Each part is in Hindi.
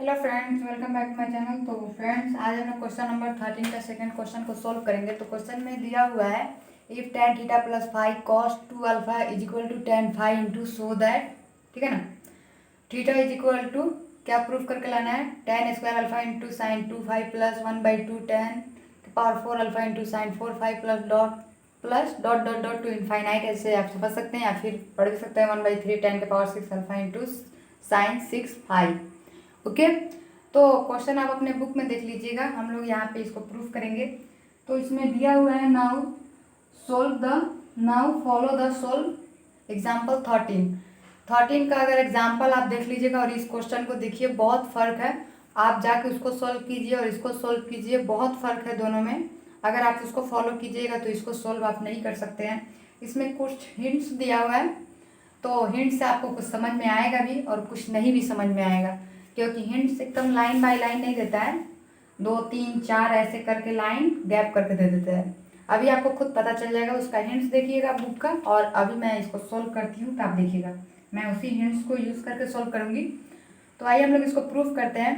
Hello friends, welcome back to my channel. तो फ्रेंड्स, आज हम लोग क्वेश्चन नंबर 13 का सेकंड क्वेश्चन को सॉल्व करेंगे। तो क्वेश्चन में दिया हुआ है if tan theta plus five cos 2 alpha is equal to tan five into so that, ठीक है ना, थीटा इज इक्वल टू क्या प्रूफ करके लाना है, tan square alpha into sine 2 five plus 1/2 tan power 4 alpha into sine 4 five plus dot dot dot to infinite. ऐसे आप समझ सकते हैं या फिर पढ़ भी सकते हैं 1/3 tan के power 6 alpha into sign 6 five. Okay, तो क्वेश्चन आप अपने बुक में देख लीजिएगा, हम लोग यहाँ पे इसको प्रूफ करेंगे। तो इसमें दिया हुआ है now follow the solve example 13 का अगर एग्जाम्पल आप देख लीजिएगा और इस क्वेश्चन को देखिए, बहुत फर्क है। आप जाके उसको सोल्व कीजिए और इसको सोल्व कीजिए, बहुत फर्क है दोनों में। अगर आप उसको फॉलो कीजिएगा तो इसको सोल्व आप नहीं कर सकते हैं। इसमें कुछ हिंट्स दिया हुआ है, तो हिंट से आपको कुछ समझ में आएगा भी और कुछ नहीं भी समझ में आएगा, क्योंकि हिंट्स एकदम लाइन बाय लाइन नहीं देता है, 2 3 4 ऐसे करके लाइन गैप करके दे देते हैं। अभी आपको खुद पता चल जाएगा, उसका हिंट्स देखिएगा बुक का, और अभी मैं इसको सोल्व करती हूँ तो आप देखिएगा, मैं उसी हिंट्स को यूज़ करके सोल्व करूँगी। तो आइए हम लोग इसको प्रूफ करते हैं।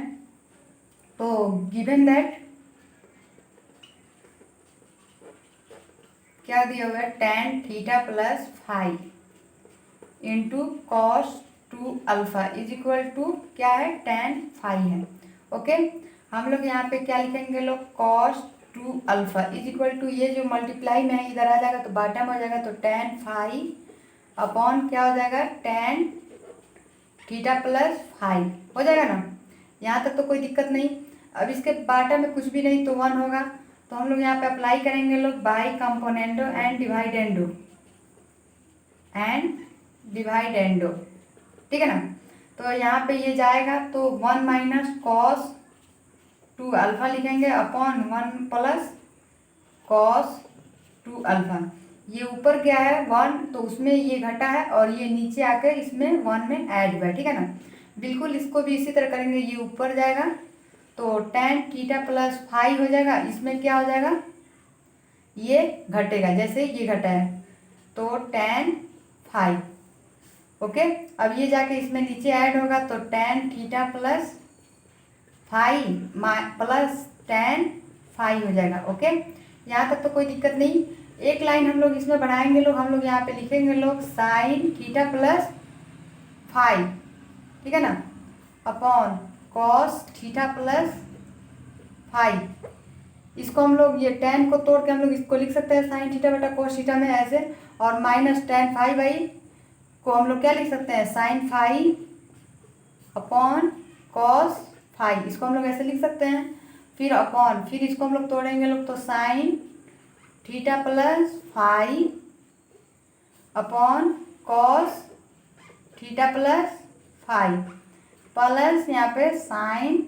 तो गिवन दैट क्या दिया हुआ है, tan theta plus five into cos 2 alpha is equal to क्या है, tan फाइव है। ओके, हम लोग यहाँ पे क्या लिखेंगे लोग, cos 2 alpha is equal to, ये जो मल्टीप्लाई में इधर आ जाएगा तो बॉटम हो जाएगा, तो tan फाइव अपॉन क्या हो जाएगा, tan थीटा प्लस फाइव हो जाएगा ना। यहाँ तक तो कोई दिक्कत नहीं। अब इसके बॉटम में कुछ भी नहीं तो 1 होगा, तो हम लोग यहाँ पे अप्लाई करेंगे लोग बाई कंपोनेंडो एंड डिवाइडेंडो, ठीक है ना। तो यहाँ पे ये जाएगा तो 1 माइनस कॉस 2 अल्फा लिखेंगे अपॉन 1 प्लस कॉस 2 अल्फा। ये ऊपर क्या है 1, तो उसमें ये घटा है और ये नीचे आकर इसमें 1 में ऐड हुआ है, ठीक है ना। बिल्कुल इसको भी इसी तरह करेंगे, ये ऊपर जाएगा तो tan थीटा प्लस फाइव हो जाएगा, इसमें क्या हो जाएगा, ये घटेगा, जैसे ये घटा है तो tan फाइव। ओके, अब ये जाके इसमें नीचे ऐड होगा तो tan theta plus five plus tan five हो जाएगा। ओके, यहाँ तक तो कोई दिक्कत नहीं। एक लाइन हम लोग इसमें बढ़ाएंगे लोग, हम लोग यहाँ पे लिखेंगे लोग साइन थीटा प्लस फाइव, ठीक है ना, upon cos theta plus five. इसको हम लोग ये tan को तोड़ के हम लोग इसको लिख सकते हैं साइन थीटा बटा कॉस थीटा में ऐसे, और माइनस tan फाइव आई को हम लोग क्या लिख सकते हैं, sine five upon cos five, इसको हम लोग ऐसे लिख सकते हैं। फिर अपॉन, फिर इसको हम लोग तोड़ेंगे लोग तो sine theta plus five upon cos theta plus five plus यहाँ पे sine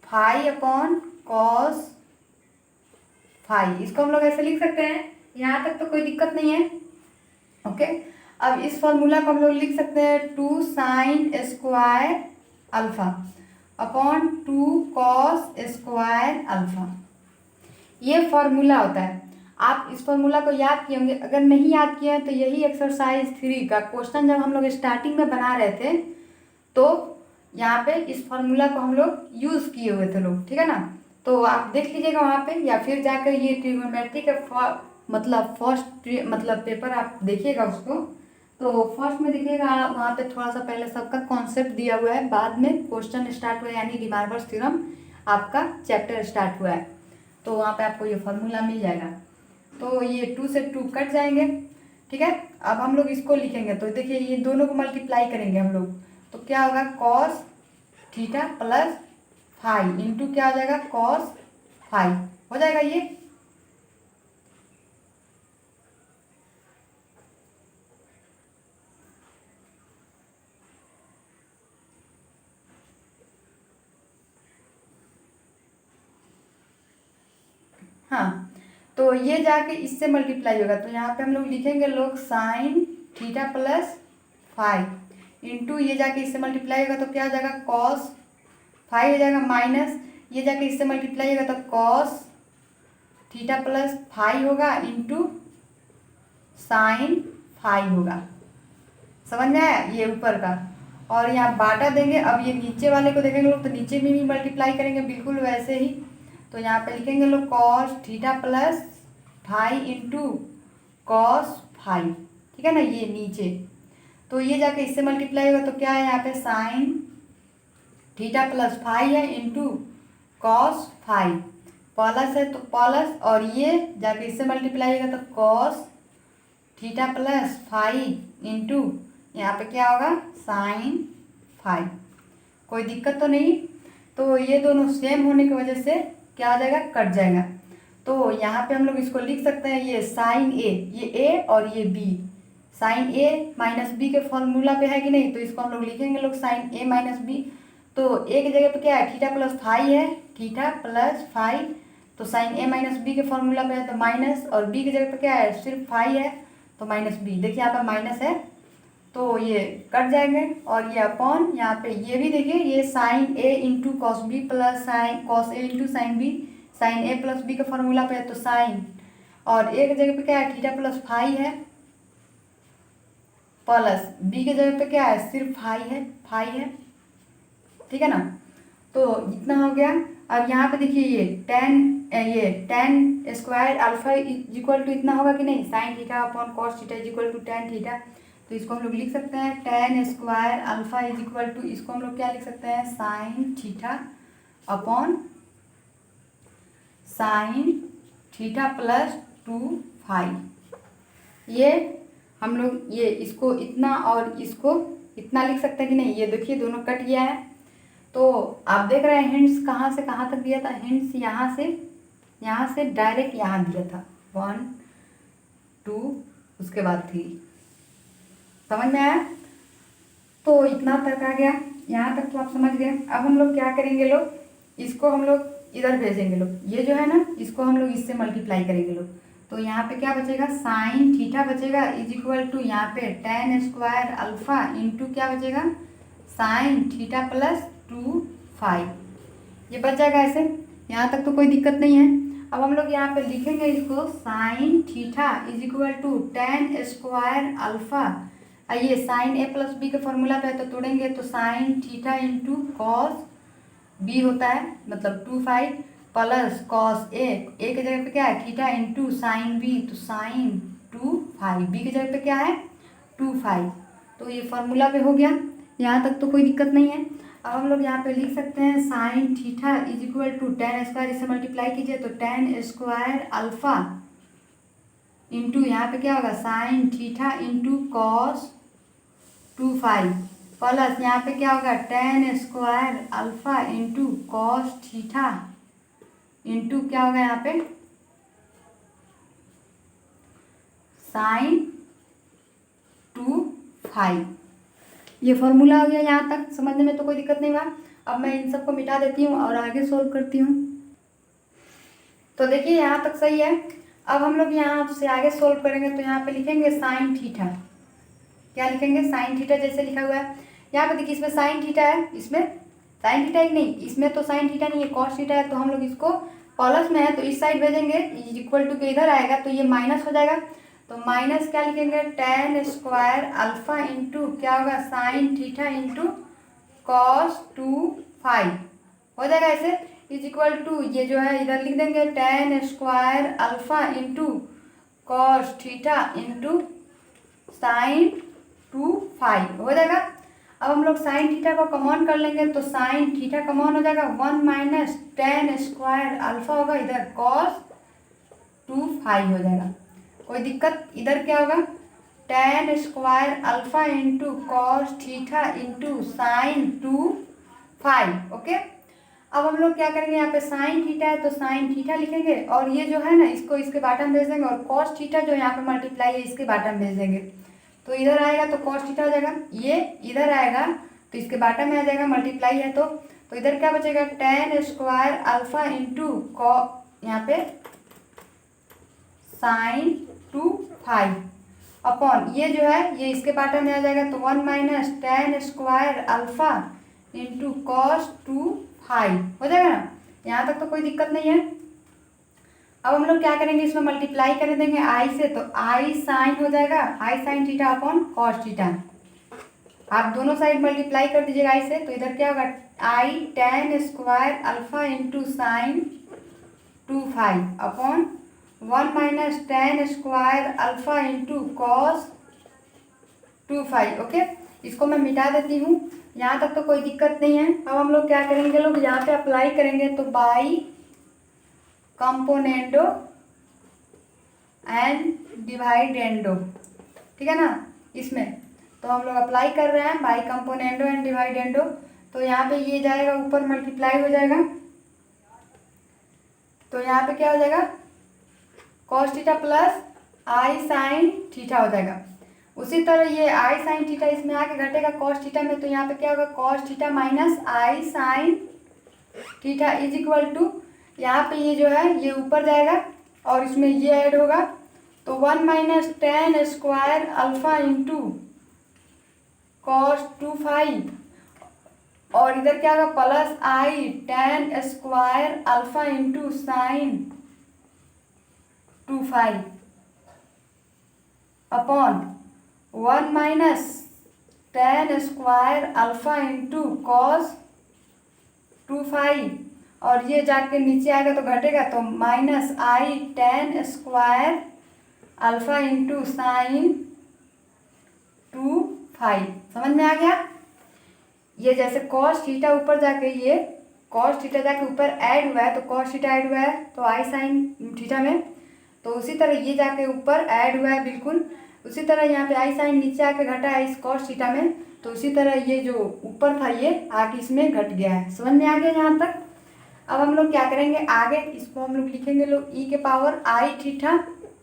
five upon cos five, इसको हम लोग ऐसे लिख सकते हैं। यहाँ तक तो कोई दिक्कत नहीं है। ओके, अब इस फॉर्मूला को हम लोग लिख सकते हैं 2 sine square alpha upon 2 cos square alpha. ये फॉर्मूला होता है। आप इस फॉर्मूला को याद किए होंगे, अगर नहीं याद किए हैं तो यही एक्सरसाइज 3 का क्वेश्चन जब हम लोग स्टार्टिंग में बना रहे थे तो यहाँ पे इस फॉर्मूला को हम लोग यूज़ किए हुए थे लोग, ठीक है ना। तो आप देख लीजिएगा वहाँ पे, या फिर जाकर ये ट्रिग्नोमेट्री का मतलब फर्स्ट मतलब पेपर आप देखिएगा उसको, तो फर्स्ट में देखिएगा वहाँ पे थोड़ा सा पहले सबका कॉन्सेप्ट दिया हुआ है, बाद में क्वेश्चन स्टार्ट हुआ है, यानी डी मार्वर्स थ्योरम आपका चैप्टर स्टार्ट हुआ है, तो वहाँ पे आपको ये फॉर्मूला मिल जाएगा। तो ये 2 से 2 कट जाएंगे, ठीक है। अब हम लोग इसको लिखेंगे तो देखिए ये दोनों को मल्टीप्लाई करेंगे हम लोग, तो क्या होगा, cos theta plus five into क्या हो जाएगा, कॉस फाइव हो जाएगा ये। हाँ, तो ये जाके इससे मल्टीप्लाई होगा, तो यहाँ पे हम लोग लिखेंगे लोग sign theta plus five into ये जाके इससे मल्टीप्लाई होगा तो क्या हो जाएगा, कॉस फाइव हो जाएगा, माइनस ये जाके इससे मल्टीप्लाई होगा तो कॉस थीटा प्लस फाइव होगा इंटू साइन फाइव होगा। समझ में आया ये ऊपर का। और यहाँ बाटा देंगे। अब ये नीचे वाले को देखेंगे लोग तो नीचे में भी मल्टीप्लाई करेंगे बिल्कुल वैसे ही। तो यहाँ पे लिखेंगे लोग cos theta plus phi into cos phi, ठीक है ना, ये नीचे। तो ये जाके इससे मल्टीप्लाई होगा तो क्या है यहाँ पे साइन थीटा प्लस फाई है इंटू कॉस फाई, प्लस है तो प्लस, और ये जाके इससे मल्टीप्लाई होगा तो cos theta plus phi into यहाँ पे क्या होगा साइन फाई। कोई दिक्कत तो नहीं। तो ये दोनों सेम होने की वजह से क्या हो जाएगा, कट जाएगा। तो यहाँ पे हम लोग इसको लिख सकते हैं, ये साइन ए, ये ए और ये बी, साइन ए माइनस बी के फॉर्मूला पे है कि नहीं, तो इसको हम लोग लिखेंगे लोग साइन ए माइनस बी। तो ए की जगह पे क्या है, थीटा प्लस फाई है, थीटा प्लस फाई, तो साइन ए माइनस बी के फॉर्मूला पे है तो माइनस, और बी की जगह पे क्या है, सिर्फ फाई है तो माइनस बी। देखिए यहाँ पे माइनस है तो ये कट जाएंगे, और ये अपॉन यहाँ पे ये भी देखिए, ये sine a into cos b plus sine cos a into sine b, sine a plus b के फॉर्मूला पे है तो साइन, और ए की जगह पे क्या है, थीटा प्लस फाई है, प्लस बी की जगह पे क्या है, सिर्फ फाई है, ठीक है ना। तो इतना हो गया। अब यहाँ पे देखिए ये tan square alpha equal to इतना होगा कि नहीं, sine theta upon cos theta is equal to tan theta. तो इसको हम लोग लिख सकते हैं tan square alpha is equal to, इसको हम लोग क्या लिख सकते हैं, sine theta upon sine theta plus 2 phi. ये हम लोग ये इसको इतना और इसको इतना लिख सकते हैं कि नहीं। ये देखिए दोनों कट गया है। तो आप देख रहे हैं हिंट्स कहाँ से कहाँ तक दिया था, हिंट्स यहाँ से डायरेक्ट यहाँ दिया था 1 2 उसके बाद 3, समझ में आया। तो इतना तक आ गया, यहाँ तक तो आप समझ गए। अब हम लोग क्या करेंगे लोग, इसको हम लोग इधर भेजेंगे लोग, ये जो है ना इसको हम लोग इससे मल्टीप्लाई करेंगे लोग। तो यहाँ पे क्या बचेगा, साइन थीटा बचेगा इज इक्वल टू यहाँ पे टेन स्क्वायर अल्फा इंटू क्या बचेगा, साइन थीटा प्लस 2 फाई। ये बच जाएगा ऐसे, यहाँ तक तो कोई दिक्कत नहीं है। अब हम लोग यहाँ पे लिखेंगे इसको sine theta is equal to tan square alpha, ये साइन ए प्लस बी के फॉर्मूला पे है तो तोड़ेंगे तो sine theta into cos b होता है, मतलब 2 फाई, प्लस कॉस ए की जगह पे क्या है थीटा इंटू साइन बी, तो साइन 2 फाई, बी की जगह पे क्या है 2 फाई। तो ये फॉर्मूला पे हो गया, यहाँ तक तो कोई दिक्कत नहीं है। अब हम लोग यहाँ पे लिख सकते हैं sine theta is equal to tan square, इससे मल्टीप्लाई कीजिए तो टेन स्क्वायर अल्फा इंटू यहाँ पे क्या होगा sine theta into cos 2 phi, plus यहाँ पे क्या होगा tan square alpha into cos theta into क्या होगा यहाँ पे साइन 2 फाई। ये फॉर्मूला हो गया, यहाँ तक समझने में तो कोई दिक्कत नहीं हुआ। अब मैं इन सबको मिटा देती हूँ और आगे सोल्व करती हूँ। तो देखिए यहाँ तक सही है। अब हम लोग यहाँ से आगे सोल्व करेंगे तो यहाँ पे लिखेंगे साइन थीटा, क्या लिखेंगे साइन थीटा, जैसे लिखा हुआ है यहाँ पे देखिए, इसमें साइन थीटा है, इसमें साइन थीटा ही नहीं, इसमें तो साइन थीटा नहीं है कॉस थीटा है, तो हम लोग इसको प्लस में है तो इस साइड भेजेंगे, इक्वल टू के इधर आएगा तो ये माइनस हो जाएगा। तो माइनस क्या लिखेंगे टेन स्क्वायर अल्फा इंटू क्या होगा sine theta into cos 2 phi हो जाएगा ऐसे, इज इक्वल टू ये जो है इधर लिख देंगे tan square alpha into cos theta into sine 2 phi हो जाएगा। अब हम लोग साइन थीटा को कमॉन कर लेंगे तो साइन थीटा कमॉन हो जाएगा 1 माइनस टेन स्क्वायर अल्फा होगा, इधर कॉस 2 फाई हो जाएगा। कोई दिक्कत, इधर क्या होगा tan square alpha into cos theta into sine 2 phi. Okay, अब हम लोग क्या करेंगे, यहाँ पे साइन थीटा है तो साइन थीटा लिखेंगे, और ये जो है ना इसको इसके बाटम भेज देंगे, और कॉस थीटा जो यहाँ पे मल्टीप्लाई है इसके बाटम भेज देंगे। तो इधर आएगा तो कॉस थीटा हो जाएगा, ये इधर आएगा तो इसके बाटम में आ जाएगा, मल्टीप्लाई है तो इधर क्या बचेगा टेन स्क्वायर अल्फा इंटू यहाँ पे साइन 2 फाई अपॉन ये जो है ये इसके बाटम में आ जाएगा तो 1 minus tan square alpha into cos 2 phi हो जाएगा ना। यहाँ तक तो कोई दिक्कत नहीं है। अब हम लोग क्या करेंगे, इसमें मल्टीप्लाई कर देंगे आई से, तो आई साइन हो जाएगा i sine theta upon cos theta. आप दोनों साइड मल्टीप्लाई कर दीजिएगा आई से, तो इधर क्या होगा i tan square alpha into sine 2 phi upon 1 minus tan square alpha into cos 2 phi. Okay, इसको मैं मिटा देती हूँ, यहाँ तक तो कोई दिक्कत नहीं है। अब हम लोग क्या करेंगे, लोग यहाँ पे अप्लाई करेंगे, तो बाई कंपोनेंडो एंड डिवाइडेंडो, ठीक है ना। इसमें तो हम लोग अप्लाई कर रहे हैं बाई कंपोनेंडो एंड डिवाइडेंडो, तो यहाँ पे ये जाएगा ऊपर मल्टीप्लाई हो जाएगा, तो यहाँ पे क्या हो जाएगा कॉस थीटा प्लस आई साइन थीटा हो जाएगा। उसी तरह ये आई साइन थीटा इसमें आके घटेगा कॉस थीटा में, तो यहाँ पे क्या होगा cos theta minus i sine theta is equal to, यहाँ पे ये जो है ये ऊपर जाएगा और इसमें ये ऐड होगा, तो 1 minus tan square alpha into cos 2 phi, और इधर क्या होगा plus i tan square alpha into sine 2 phi upon 1 minus tan square alpha into cos 2 phi, और ये जाके नीचे आएगा तो घटेगा, तो minus i tan square alpha into sine 2 phi. समझ में आ गया। ये जैसे कॉस थीटा ऊपर जाके ये कॉस थीटा जाके ऊपर ऐड हुआ है, तो कॉस थीटा ऐड हुआ है तो आई साइन थीटा में, तो उसी तरह ये जाके ऊपर ऐड हुआ है बिल्कुल उसी तरह यहाँ पे आई साइन नीचे आके घटा है इस कॉस थीटा में, तो उसी तरह ये जो ऊपर था ये आके इसमें घट गया है। समझ में आ गया यहाँ तक। अब हम लोग क्या करेंगे आगे, इसको हम लोग लिखेंगे लोग ई के पावर आई थीटा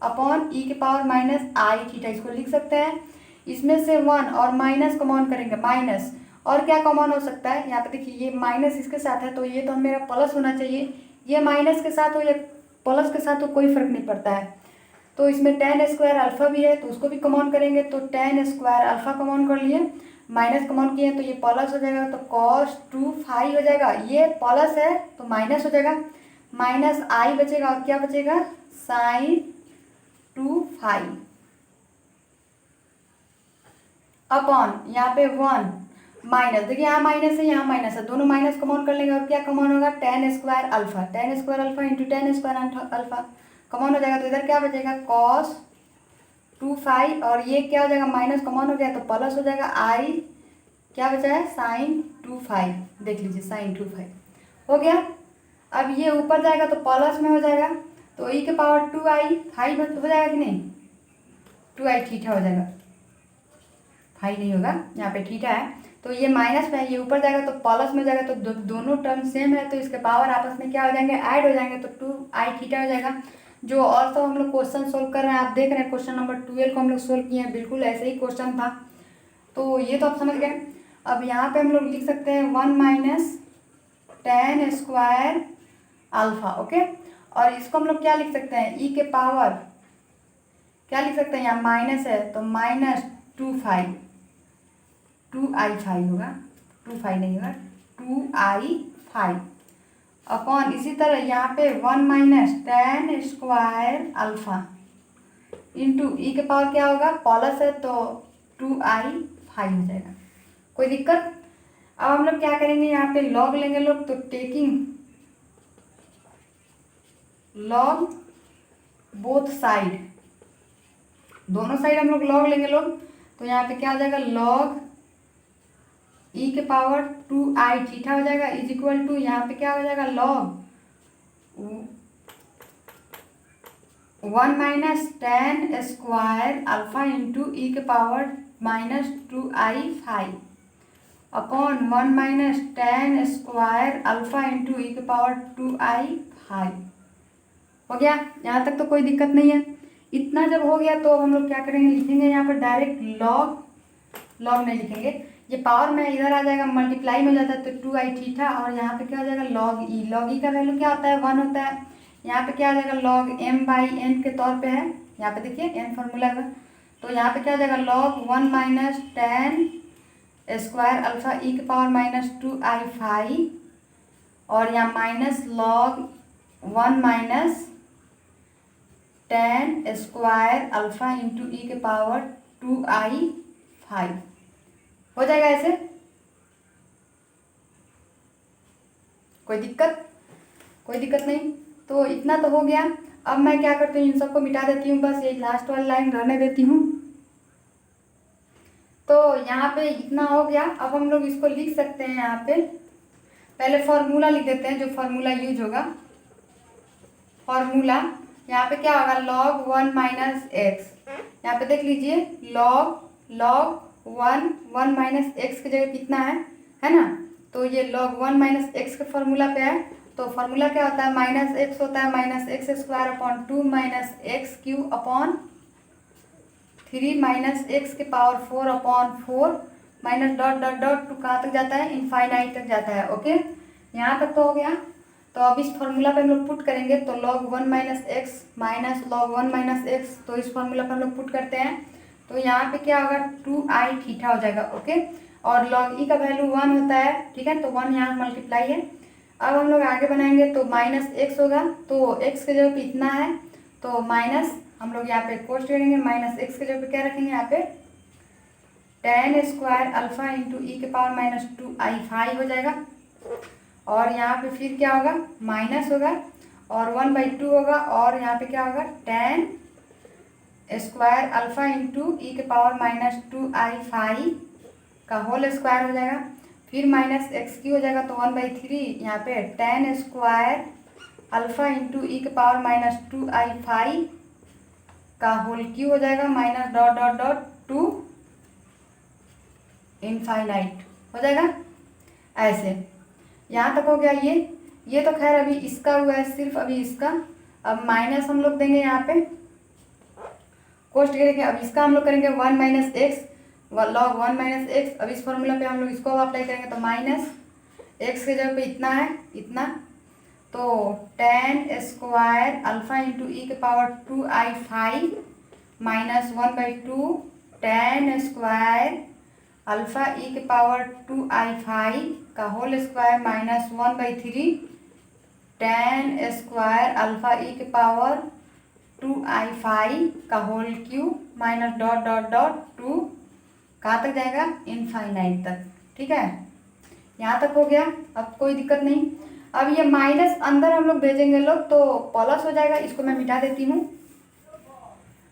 अपॉन ई के पावर माइनस आई थीटा, इसको लिख सकते हैं। इसमें से 1 और माइनस कॉमन करेंगे, माइनस और क्या कॉमन हो सकता है, यहाँ पे देखिए ये माइनस इसके साथ है, तो ये तो मेरा प्लस होना चाहिए, ये माइनस के साथ हो या प्लस के साथ हो कोई फर्क नहीं पड़ता है। तो इसमें टेन स्क्वायर अल्फा भी है, तो उसको भी कॉमन करेंगे, तो टेन स्क्वायर अल्फा कॉमन कर लिए, माइनस कॉमन किए तो ये प्लस हो जाएगा, तो कॉस 2 फाई हो जाएगा, ये प्लस है तो माइनस हो जाएगा, माइनस आई बचेगा और क्या बचेगा साइन 2 फाई अपॉन यहाँ पे 1 माइनस, देखिए यहाँ माइनस है यहाँ माइनस है, दोनों माइनस कॉमन कर लेंगे और क्या कॉमन होगा tan square alpha into ten square alpha common हो जाएगा, तो इधर क्या बचेगा कॉस 2 फाई, और ये क्या हो जाएगा माइनस कॉमन हो गया तो प्लस हो जाएगा, आई क्या बचा है साइन 2 फाई, देख लीजिए साइन 2 फाई हो गया। अब ये ऊपर जाएगा तो प्लस में हो जाएगा, तो ई के पावर 2 आई हो जाएगा कि नहीं, 2 आई थीटा हो जाएगा, फाई नहीं होगा यहाँ पे थीटा है, तो ये माइनस में है, ये ऊपर जाएगा तो प्लस में जाएगा, तो दोनों टर्म सेम है, तो इसके पावर आपस में क्या हो जाएंगे ऐड हो जाएंगे, तो 2 आई थीटा हो जाएगा। जो और तो हम लोग क्वेश्चन सोल्व कर रहे हैं, आप देख रहे हैं क्वेश्चन नंबर 12 को हम लोग सोल्व किए हैं, बिल्कुल ऐसे ही क्वेश्चन था, तो ये तो आप समझ गए। अब यहाँ पे हम लोग लिख सकते हैं 1 minus tan square alpha, okay, और इसको हम लोग क्या लिख सकते हैं ई के पावर क्या लिख सकते हैं, यहाँ माइनस है तो माइनस 2 फाई 2 आई फाई होगा, 2 फाई नहीं होगा 2 आई फाई अपॉन इसी तरह यहाँ पे 1 minus tan square alpha into e के पावर क्या होगा प्लस है तो 2 आई फाई हो जाएगा, कोई दिक्कत। अब हम लोग क्या करेंगे यहाँ पे लॉग लेंगे लोग, तो टेकिंग लॉग बोथ साइड, दोनों साइड हम लोग लॉग लेंगे लोग, तो यहाँ पे क्या हो जाएगा लॉग ई के पावर 2 आई थीटा हो जाएगा इज इक्वल टू यहाँ पे क्या हो जाएगा log 1 minus tan square alpha into e के power minus 2 i phi upon 1 minus tan square alpha into e के पावर 2 आई फाई हो गया। यहाँ तक तो कोई दिक्कत नहीं है। इतना जब हो गया तो हम लोग क्या करेंगे लिखेंगे यहाँ पर डायरेक्ट लॉग नहीं लिखेंगे, ये पावर में इधर आ जाएगा मल्टीप्लाई में हो जाता है, तो 2 आई थीटा और यहाँ पे क्या हो जाएगा लॉग ई का वैल्यू क्या होता है 1 होता है, यहाँ पे क्या आ जाएगा लॉग एम बाई एन के तौर पे है, यहाँ पे देखिए एन फॉर्मूला का, तो यहाँ पे क्या हो जाएगा log 1 minus tan square alpha e के पावर माइनस 2 आई फाई और यहाँ minus log 1 minus tan square alpha into e के पावर 2 आई फाई हो जाएगा ऐसे, कोई दिक्कत नहीं। तो इतना तो हो गया। अब मैं क्या करती हूँ, इन सबको मिटा देती हूँ, बस ये लास्ट वाली लाइन रहने देती हूँ। तो यहाँ पे इतना हो गया। अब हम लोग इसको लिख सकते हैं। यहाँ पे पहले फॉर्मूला लिख देते हैं, जो फॉर्मूला यूज होगा। फॉर्मूला यहाँ पे क्या होगा, log 1 माइनस एक्स। यहाँ पे देख लीजिए, log 1 माइनस एक्स की जगह कितना है ना। तो ये log 1 माइनस एक्स के फॉर्मूला पे है। तो फॉर्मूला क्या होता है, माइनस एक्स होता है minus x square upon 2 minus x cube upon 3 minus x के पावर 4 अपॉन 4 माइनस डॉट डॉट डॉट टू कहाँ तक जाता है, इनफाइनाइट तक जाता है। ओके, यहाँ तक तो हो गया। तो अब इस फॉर्मूला पे हम लोग पुट करेंगे, तो log 1 minus x minus log 1 minus x, तो इस फॉर्मूला पे हम लोग पुट करते हैं। तो यहाँ पे क्या होगा, 2i थीटा हो जाएगा। ओके, और log e का वैल्यू 1 होता है, ठीक है, तो 1 यहाँ मल्टीप्लाई है। अब हम लोग आगे बनाएंगे, तो माइनस एक्स होगा, तो एक्स के जगह पे इतना है, तो माइनस हम लोग यहाँ पे कोष्ट करेंगे, माइनस एक्स के जगह पे क्या रखेंगे, यहाँ पे tan square alpha into e के पावर माइनस 2i5 हो जाएगा। और यहाँ पे फिर क्या होगा, माइनस होगा और 1/2 होगा, और यहाँ पे क्या होगा, tan square alpha into e के पावर माइनस 2i5 का होल स्क्वायर हो जाएगा। फिर माइनस एक्स की हो जाएगा, तो 1/3 यहाँ पे tan square alpha into e के पावर माइनस 2i5 का होल क्यू हो जाएगा, minus dot dot dot to infinite हो जाएगा। ऐसे यहाँ तक हो गया। ये तो खैर अभी इसका हुआ है, सिर्फ अभी इसका। अब माइनस हम लोग देंगे यहाँ पे, कोष्ट करेंगे। अब इसका हम लोग करेंगे 1 minus x, log 1 minus x. अब इस फॉर्मूला पे हम लोग इसको अप्लाई करेंगे, तो माइनस एक्स के जगह पे इतना है, इतना, तो tan square alpha into e के power 2i5 minus 1/2 tan square alpha e के पावर 2i5 का whole square minus 1/3 tan square alpha e के पावर 2i5 का whole cube minus dot dot dot टू कहाँ तक जाएगा, इनफाइनाइट तक। ठीक है, यहाँ तक हो गया। अब कोई दिक्कत नहीं। अब ये माइनस अंदर हम लोग भेजेंगे लोग, तो प्लस हो जाएगा। इसको मैं मिटा देती हूँ।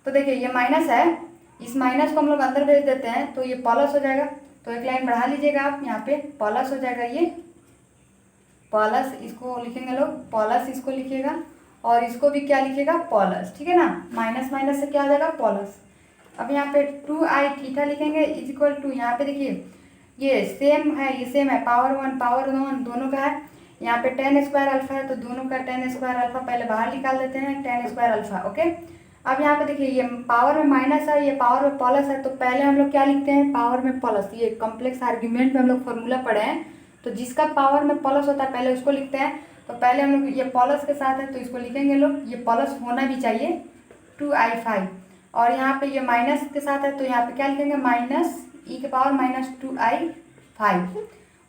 तो देखिए ये माइनस है, इस माइनस को हम लोग अंदर भेज देते हैं, तो ये प्लस हो जाएगा। तो एक लाइन बढ़ा लीजिएगा आप, यहाँ पे प्लस हो जाएगा। ये प्लस इसको लिखेंगे लोग, प्लस इसको लिखिएगा, और इसको भी क्या लिखिएगा, प्लस। ठीक है ना, माइनस माइनस से क्या हो जाएगा, प्लस। अब यहाँ पे 2i थीटा लिखेंगे इज इक्वल टू, यहाँ पे देखिए ये सेम है, ये सेम है, पावर 1 दोनों का है। यहाँ पे tan स्क्वायर अल्फा है, तो दोनों का tan स्क्वायर अल्फा पहले बाहर निकाल देते हैं, tan स्क्वायर अल्फा। ओके, अब यहाँ पे देखिए ये पावर में माइनस है, ये पावर में प्लस है, तो पहले हम लोग क्या लिखते हैं, पावर में प्लस। ये कॉम्प्लेक्स आर्ग्यूमेंट में हम लोग फॉर्मूला पढ़े हैं, तो जिसका पावर में प्लस होता है पहले उसको लिखते हैं। तो पहले हम लोग ये प्लस के साथ है, तो इसको लिखेंगे लोग, ये प्लस होना भी चाहिए 2i5। और यहाँ पे ये माइनस के साथ है, तो यहाँ पे क्या लिखेंगे, माइनस ई के पावर माइनस 2i5।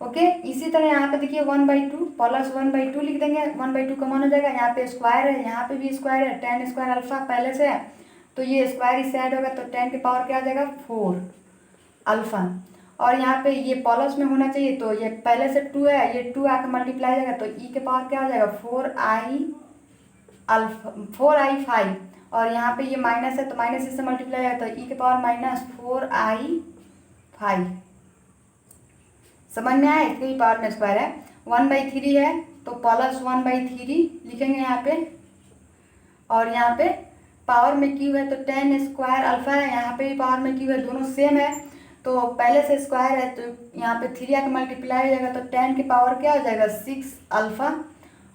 ओके, इसी तरह यहाँ पे देखिए 1/2 प्लस 1/2 लिख देंगे, 1/2 कॉमन हो जाएगा। यहाँ पे स्क्वायर है, यहाँ पे भी स्क्वायर है, tan स्क्वायर अल्फा पहले से है, तो ये स्क्वायर इससे ऐड होगा, तो tan के पावर क्या आ जाएगा, 4 अल्फा। और यहाँ पे ये प्लस में होना चाहिए, तो ये पहले से 2 है, ये 2 आकर मल्टीप्लाई जाएगा, तो ई के पावर क्या हो जाएगा, 4i5। और यहाँ पे ये माइनस है, तो माइनस इससे मल्टीप्लाई है, तो ई के पावर माइनस 4i5। समझ में आया, इसके ही पावर में स्क्वायर है। 1/3 है, तो प्लस 1/3 लिखेंगे यहाँ पे। और यहाँ पे पावर में क्यू है, तो tan स्क्वायर अल्फा है, यहाँ पे भी पावर में क्यू है, दोनों सेम है, तो पहले से स्क्वायर है, तो यहाँ पे 3 आके मल्टीप्लाई हो जाएगा, तो tan के पावर क्या हो जाएगा, 6 अल्फा।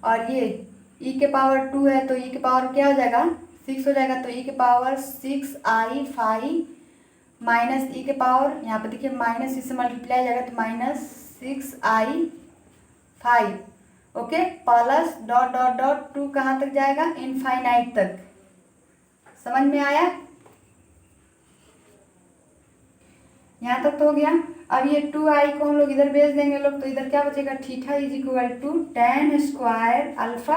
और ये e के पावर 2 है, तो e के पावर क्या हो जाएगा, 6 हो जाएगा, तो e के पावर 6i5 माइनस ई के पावर, यहाँ पे देखिए माइनस इससे मल्टीप्लाई जाएगा, तो minus 6i5। Okay, plus dot dot dot टू कहाँ तक जाएगा, इनफाइनाइट तक। समझ में आया, यहाँ तक तो हो गया। अब ये 2i को हम लोग इधर भेज देंगे लोग, तो इधर क्या बचेगा, theta is equal to tan square alpha,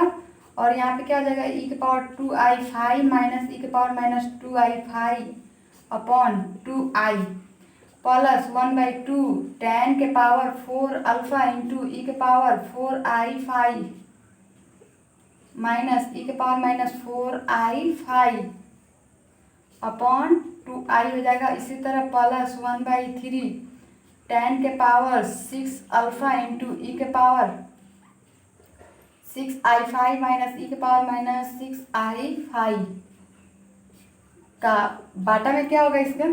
और यहाँ पे क्या हो जाएगा, ई के पावर 2i5 माइनस ई के power minus 2i5 upon 2i। Plus 1/2 tan के पावर 4 अल्फा इंटू ई के पावर 4i5 माइनस ई के power minus 4i5 upon 2i हो जाएगा। इसी तरह प्लस 1/3 tan के पावर 6 अल्फा इंटू ई के पावर 6i5 माइनस ई के पावर माइनस 6i5 का बाटा में क्या होगा इसका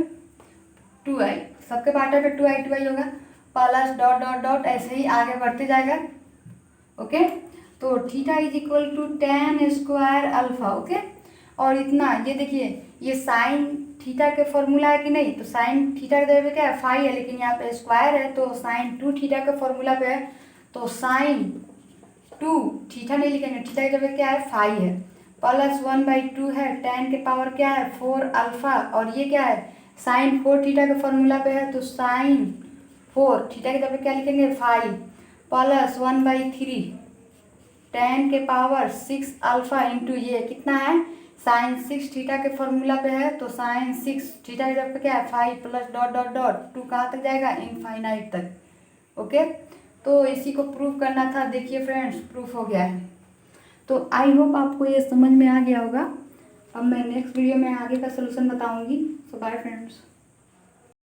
2i, सबके बाटा पे 2i होगा। प्लस डॉट डॉट डॉट ऐसे ही आगे बढ़ते जाएगा। ओके, तो theta is equal to tan square alpha. Okay, और इतना ये देखिए, ये साइन थीटा के फॉर्मूला है कि नहीं, तो साइन थीटा के जगह पे क्या है फाई है, लेकिन यहाँ पे स्क्वायर है तो साइन 2 थीटा के फॉर्मूला पे है, तो साइन 2 थीटा नहीं लिखेंगे, थीटा की जगह क्या है फाई है। प्लस 1/2 है, tan के पावर क्या है 4 अल्फा, और ये क्या है साइन 4 थीटा के फॉर्मूला पे है, तो साइन 4 थीटा की जगह क्या लिखेंगे फाई। प्लस 1/3 tan के पावर 6 अल्फा इंटू ये कितना है साइन 6 थीटा के फॉर्मूला पे है, तो साइन 6 थीटा की जगह पे क्या है 5 प्लस डॉट डॉट डॉट 2 कहाँ तक जाएगा इनफाइनाइट तक। ओके, तो इसी को प्रूव करना था। देखिए फ्रेंड्स, प्रूफ हो गया है। तो आई होप आपको ये समझ में आ गया होगा। अब मैं नेक्स्ट वीडियो में आगे का सोल्यूशन बताऊंगी। सो बाय फ्रेंड्स।